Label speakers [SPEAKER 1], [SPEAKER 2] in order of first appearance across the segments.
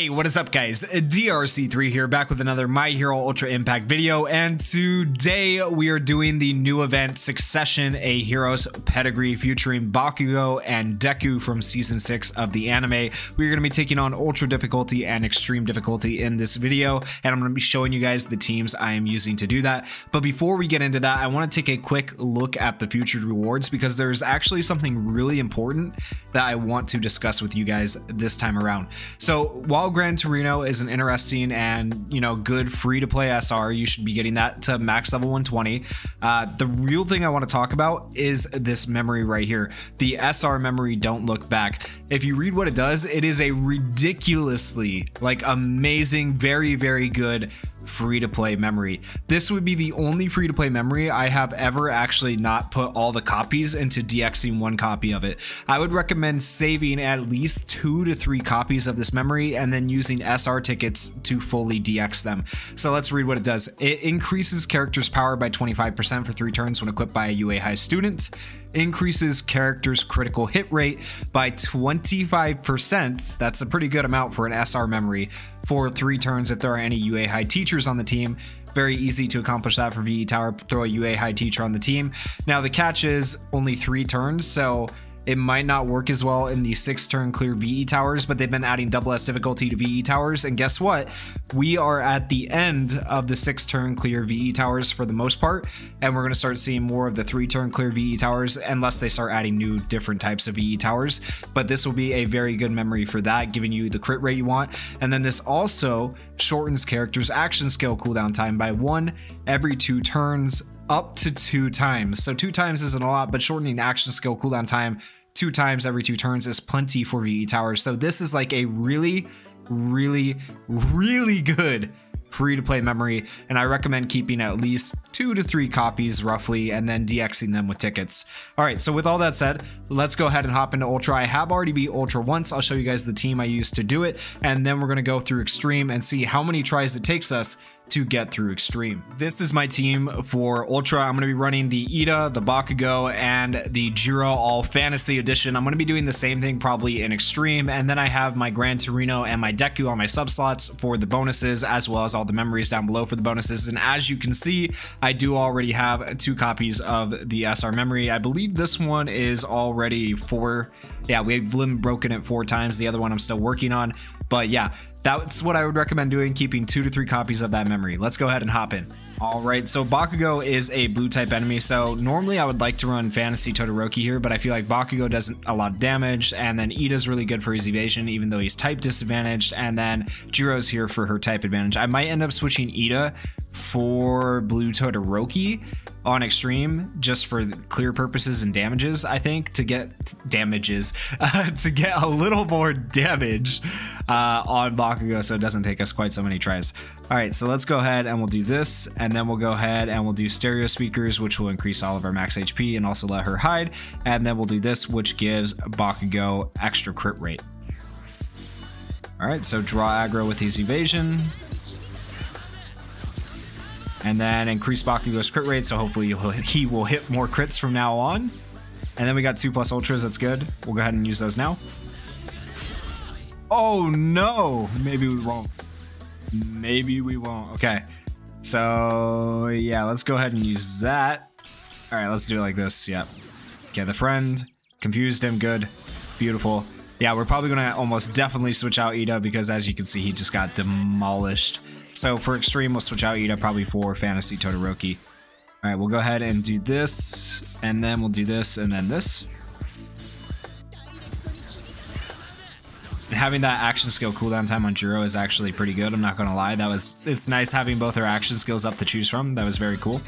[SPEAKER 1] Hey, what is up guys? DRC3 here, back with another My Hero Ultra Impact video, and today we are doing the new event Succession, a Hero's Pedigree featuring Bakugo and Deku from Season 6 of the anime. We're going to be taking on Ultra difficulty and Extreme difficulty in this video, and I'm going to be showing you guys the teams I am using to do that. But before we get into that, I want to take a quick look at the featured rewards, because there's actually something really important that I want to discuss with you guys this time around. So while Gran Torino is an interesting and, good free-to-play SR, you should be getting that to max level 120. The real thing I want to talk about is this memory right here, the SR memory Don't Look Back. If you read what it does, it is a ridiculously, amazing, very, very good free-to-play memory. This would be the only free-to-play memory I have ever actually not put all the copies into DXing one copy of it. I would recommend saving at least 2 to 3 copies of this memory and then using SR tickets to fully DX them. So let's read what it does. It increases character's power by 25% for 3 turns when equipped by a UA high student. Increases character's critical hit rate by 25%. That's a pretty good amount for an SR memory for 3 turns if there are any UA high teachers on the team. Very easy to accomplish that for VE Tower. Throw a UA high teacher on the team. Now the catch is only 3 turns, so it might not work as well in the 6-turn clear VE towers, but they've been adding double S difficulty to VE towers, and guess what? We are at the end of the 6-turn clear VE towers for the most part, and we're going to start seeing more of the 3-turn clear VE towers unless they start adding new different types of VE towers. But this will be a very good memory for that, giving you the crit rate you want. And then this also shortens character's action skill cooldown time by 1 every 2 turns, up to 2 times. So 2 times isn't a lot, but shortening action skill cooldown time 2 times every 2 turns is plenty for VE towers. So this is like a really, really, really good free-to-play memory, and I recommend keeping at least 2 to 3 copies roughly and then DXing them with tickets. All right, so with all that said, let's go ahead and hop into Ultra. I have already beat Ultra once. I'll show you guys the team I used to do it, and then we're going to go through Extreme and see how many tries it takes us to get through Extreme. This is my team for Ultra. I'm going to be running the Ida, the Bakugo, and the Jiro All Fantasy Edition. I'm going to be doing the same thing probably in Extreme, and then I have my Gran Torino and my Deku on my sub slots for the bonuses, as well as all the memories down below for the bonuses. And as you can see, I do already have 2 copies of the SR memory. I believe this one is already 4. Yeah, we've limit broken it 4 times. The other one I'm still working on, but yeah, that's what I would recommend doing, keeping 2 to 3 copies of that memory. Let's go ahead and hop in. All right, so Bakugo is a blue type enemy, so normally I would like to run Fantasy Todoroki here, but I feel like Bakugo does a lot of damage, and then Ida's really good for his evasion, even though he's type disadvantaged, and then Jiro's here for her type advantage. I might end up switching Ida for blue Todoroki on Extreme, just for clear purposes and damages, I think, to get damages, to get a little more damage on Bakugo, so it doesn't take us quite so many tries. All right, so let's go ahead and we'll do this, and then we'll go ahead and we'll do stereo speakers, which will increase all of our max HP and also let her hide, and then we'll do this, which gives Bakugo extra crit rate. All right, so draw aggro with his evasion, and then increase Bakugo's crit rate, so hopefully he will hit more crits from now on. And then we got 2+ ultras, that's good. We'll go ahead and use those now. Oh no, maybe we won't. Maybe we won't. Okay, so yeah, let's go ahead and use that. All right, let's do it like this. Yep. Okay, the friend confused him. Good, beautiful. Yeah, we're probably gonna almost definitely switch out Ida, because as you can see, he just got demolished. So for Extreme, we'll switch out Ida probably for Fantasy Todoroki. All right, we'll go ahead and do this, and then we'll do this, and then this. And having that action skill cooldown time on Jiro is actually pretty good, I'm not gonna lie. It's nice having both her action skills up to choose from. That was very cool.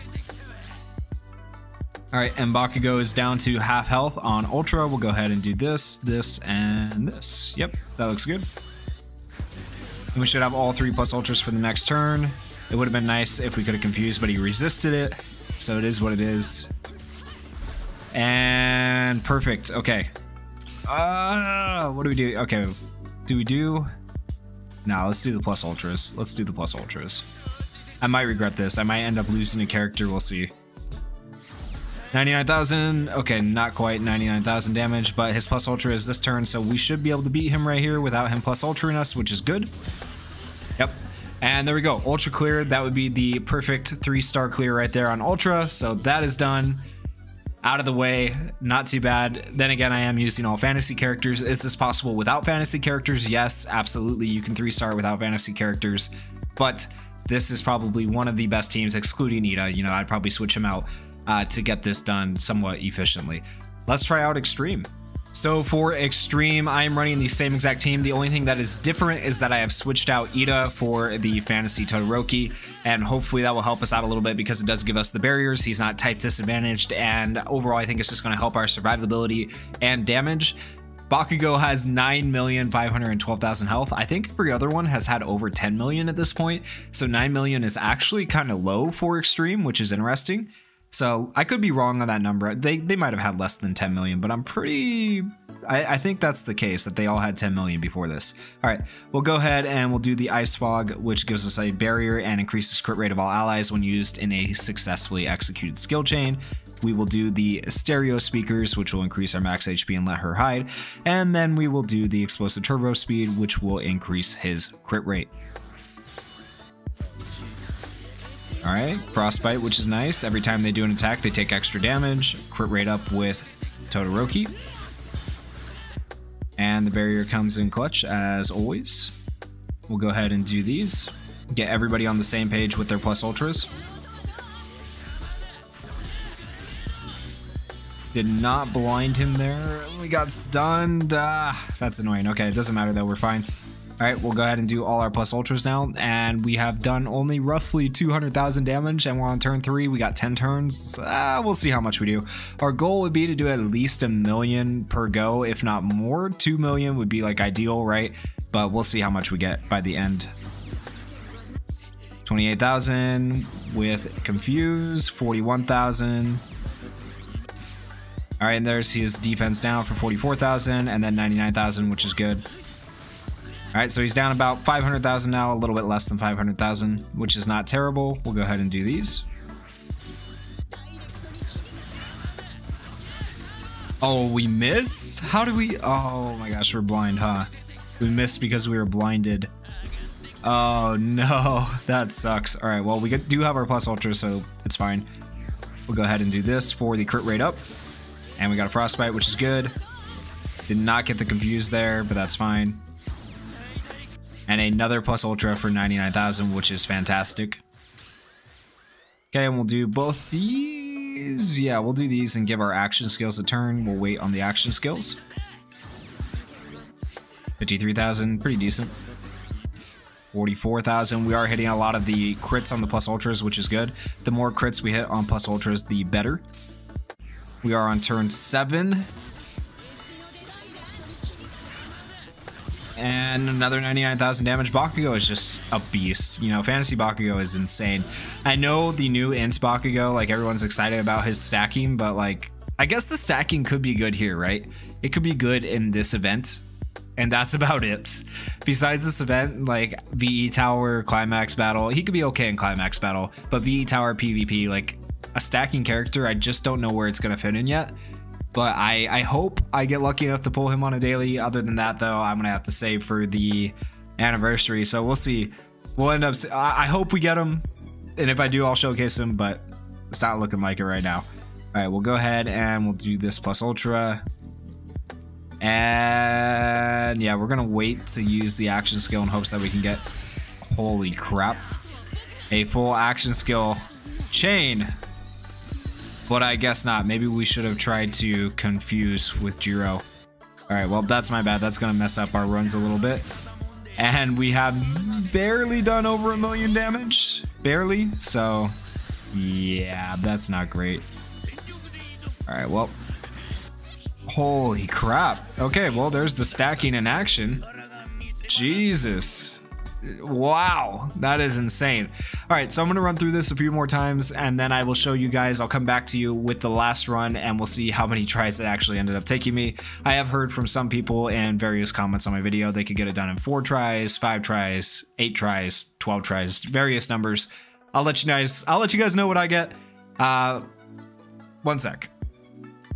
[SPEAKER 1] All right, and Bakugo is down to half health on Ultra. We'll go ahead and do this, this, and this. Yep, that looks good. And we should have all 3+ ultras for the next turn. It would have been nice if we could have confused, but he resisted it, so it is what it is. And perfect. Okay. What do we do? Okay, do we do? No, let's do the plus ultras. Let's do the plus ultras. I might regret this. I might end up losing a character. We'll see. 99,000. Okay, not quite 99,000 damage, but his plus ultra is this turn, so we should be able to beat him right here without him plus ultraing us, which is good. Yep. And there we go. Ultra cleared. That would be the perfect 3-star clear right there on ultra. So that is done. Out of the way. Not too bad. Then again, I am using all fantasy characters. Is this possible without fantasy characters? Yes, absolutely. You can 3-star without fantasy characters. But this is probably one of the best teams, excluding Ida. You know, I'd probably switch him out to get this done somewhat efficiently. Let's try out Extreme. So for Extreme, I am running the same exact team. The only thing that is different is that I have switched out Ida for the Fantasy Todoroki, and hopefully that will help us out a little bit because it does give us the barriers. He's not type disadvantaged, and overall I think it's just going to help our survivability and damage. Bakugo has 9,512,000 health. I think every other one has had over 10 million at this point, so 9 million is actually kind of low for Extreme, which is interesting. So I could be wrong on that number. They might have had less than 10 million, but I think that's the case, that they all had 10 million before this. All right, we'll go ahead and we'll do the Ice Fog, which gives us a barrier and increases crit rate of all allies when used in a successfully executed skill chain. We will do the Stereo Speakers, which will increase our max HP and let her hide. And then we will do the Explosive Turbo Speed, which will increase his crit rate. Alright, Frostbite, which is nice. Every time they do an attack, they take extra damage. Crit rate up with Todoroki. And the barrier comes in clutch, as always. We'll go ahead and do these. Get everybody on the same page with their plus ultras. Did not blind him there. We got stunned. That's annoying. Okay, it doesn't matter though, we're fine. All right, we'll go ahead and do all our plus ultras now, and we have done only roughly 200,000 damage, and we're on turn 3. We got 10 turns. We'll see how much we do. Our goal would be to do at least 1 million per go, if not more. 2 million would be like ideal, right? But we'll see how much we get by the end. 28,000 with Confuse, 41,000. All right, and there's his defense down for 44,000, and then 99,000, which is good. All right, so he's down about 500,000 now, a little bit less than 500,000, which is not terrible. We'll go ahead and do these. Oh, we missed? How did we? Oh my gosh, we're blind, huh? We missed because we were blinded. Oh no, that sucks. All right, well, we do have our plus ultra, so it's fine. We'll go ahead and do this for the crit rate up. And we got a Frostbite, which is good. Did not get the Confuse there, but that's fine. And another plus ultra for 99,000, which is fantastic. Okay, and we'll do both these. Yeah, we'll do these and give our action skills a turn. We'll wait on the action skills. 53,000, pretty decent. 44,000. We are hitting a lot of the crits on the plus ultras, which is good. The more crits we hit on plus ultras, the better. We are on turn 7. And another 99,000 damage. Bakugo is just a beast. You know, Fantasy Bakugo is insane. I know the new Int Bakugo, like, everyone's excited about his stacking, but, like, I guess the stacking could be good here, right? It could be good in this event, and that's about it. Besides this event, like, VE Tower, Climax Battle, he could be okay in Climax Battle, but VE Tower PvP, like, a stacking character, I just don't know where it's going to fit in yet. But I hope I get lucky enough to pull him on a daily. Other than that, though, I'm going to have to save for the anniversary. So we'll see. We'll end up... I hope we get him. And if I do, I'll showcase him. But it's not looking like it right now. All right, we'll go ahead and we'll do this plus ultra. And yeah, we're going to wait to use the action skill in hopes that we can get... Holy crap. A full action skill chain. But I guess not. Maybe we should have tried to confuse with Jiro. Alright, well, that's my bad. That's going to mess up our runs a little bit. And we have barely done over 1 million damage. Barely. So, yeah, that's not great. Alright, well. Holy crap. Okay, well, there's the stacking in action. Jesus. Wow, that is insane. All right, so I'm going to run through this a few more times, and then I will show you guys. I'll come back to you with the last run, and we'll see how many tries it actually ended up taking me. I have heard from some people in various comments on my video they could get it done in 4 tries, 5 tries, 8 tries, 12 tries, various numbers. I'll let you guys know what I get. 1 sec.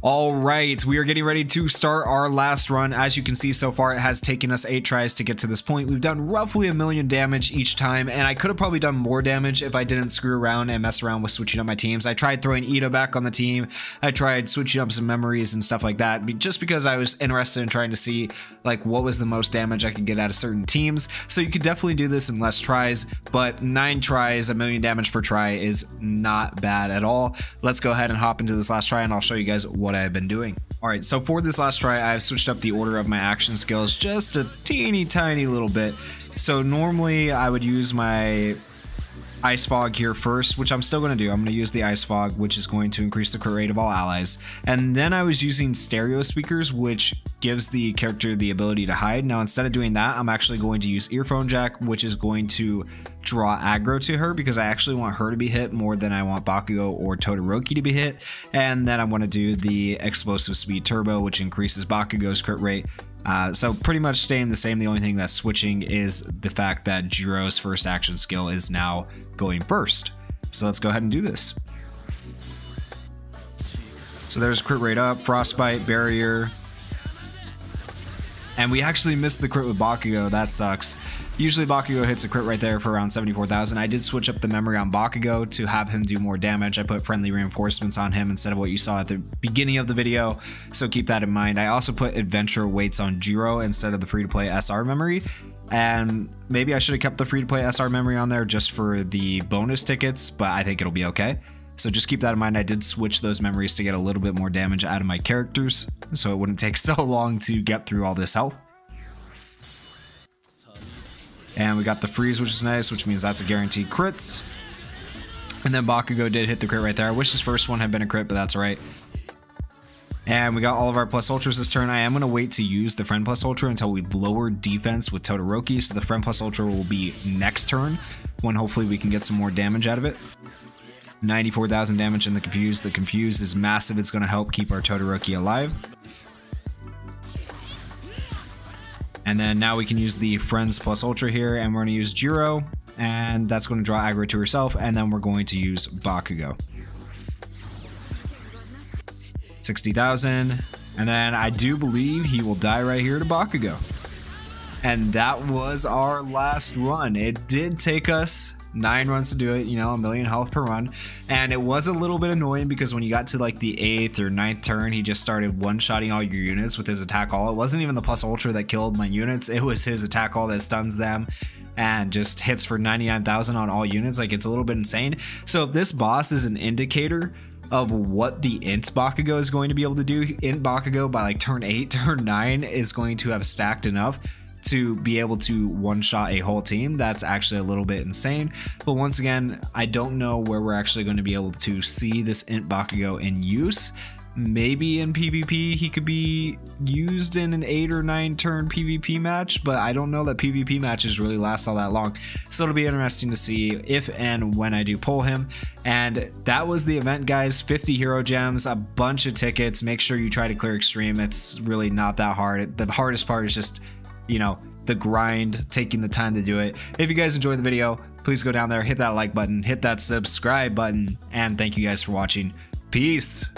[SPEAKER 1] All right, we are getting ready to start our last run. As you can see so far, it has taken us 8 tries to get to this point. We've done roughly 1,000,000 damage each time, and I could have probably done more damage if I didn't screw around and mess around with switching up my teams. I tried throwing Ida back on the team. I tried switching up some memories and stuff like that, just because I was interested in trying to see like what was the most damage I could get out of certain teams. So you could definitely do this in less tries, but 9 tries, 1,000,000 damage per try is not bad at all. Let's go ahead and hop into this last try, and I'll show you guys what I've been doing. All right, so for this last try, I've switched up the order of my action skills just a teeny tiny little bit. So normally I would use my Ice Fog here first, which I'm still going to do. I'm going to use the Ice Fog, which is going to increase the crit rate of all allies. And then I was using Stereo Speakers, which gives the character the ability to hide. Now, instead of doing that, I'm actually going to use Earphone Jack, which is going to draw aggro to her, because I actually want her to be hit more than I want Bakugo or Todoroki to be hit. And then I'm going to do the Explosive Speed Turbo, which increases Bakugo's crit rate. So pretty much staying the same. The only thing that's switching is the fact that Jiro's first action skill is now going first. So let's go ahead and do this. So there's crit rate up, Frostbite, Barrier. And we actually missed the crit with Bakugo. That sucks. Usually Bakugo hits a crit right there for around 74,000. I did switch up the memory on Bakugo to have him do more damage. I put friendly reinforcements on him instead of what you saw at the beginning of the video, so keep that in mind. I also put adventure weights on Jiro instead of the free-to-play SR memory, and maybe I should have kept the free-to-play SR memory on there just for the bonus tickets, but I think it'll be okay. So just keep that in mind. I did switch those memories to get a little bit more damage out of my characters, so it wouldn't take so long to get through all this health. And we got the freeze, which is nice, which means that's a guaranteed crits. And then Bakugo did hit the crit right there. I wish his first one had been a crit, but that's all right. And we got all of our plus ultras this turn. I am going to wait to use the friend plus ultra until we've lowered defense with Todoroki. So the friend plus ultra will be next turn, when hopefully we can get some more damage out of it. 94,000 damage in the Confuse. The Confuse is massive. It's going to help keep our Todoroki alive. And then now we can use the Friends plus Ultra here, and we're going to use Jiro, and that's going to draw aggro to herself, and then we're going to use Bakugo. 60,000, and then I do believe he will die right here to Bakugo. And that was our last run. It did take us 9 runs to do it, you know, 1,000,000 health per run, and it was a little bit annoying because when you got to like the 8th or 9th turn, he just started one-shotting all your units with his attack all. It wasn't even the plus ultra that killed my units, it was his attack all that stuns them and just hits for 99,000 on all units. Like, it's a little bit insane. So if this boss is an indicator of what the Int Bakugo is going to be able to do, Int Bakugo by like turn 8, turn 9 is going to have stacked enough to be able to one-shot a whole team. That's actually a little bit insane. But once again, I don't know where we're actually going to be able to see this Int Bakugo in use. Maybe in PvP he could be used in an 8 or 9 turn PvP match, but I don't know that PvP matches really last all that long. So it'll be interesting to see if and when I do pull him. And that was the event, guys. 50 hero gems, a bunch of tickets. Make sure you try to clear extreme. It's really not that hard. The hardest part is just, you know, the grind, taking the time to do it. If you guys enjoyed the video, please go down there, hit that like button, hit that subscribe button, and thank you guys for watching. Peace.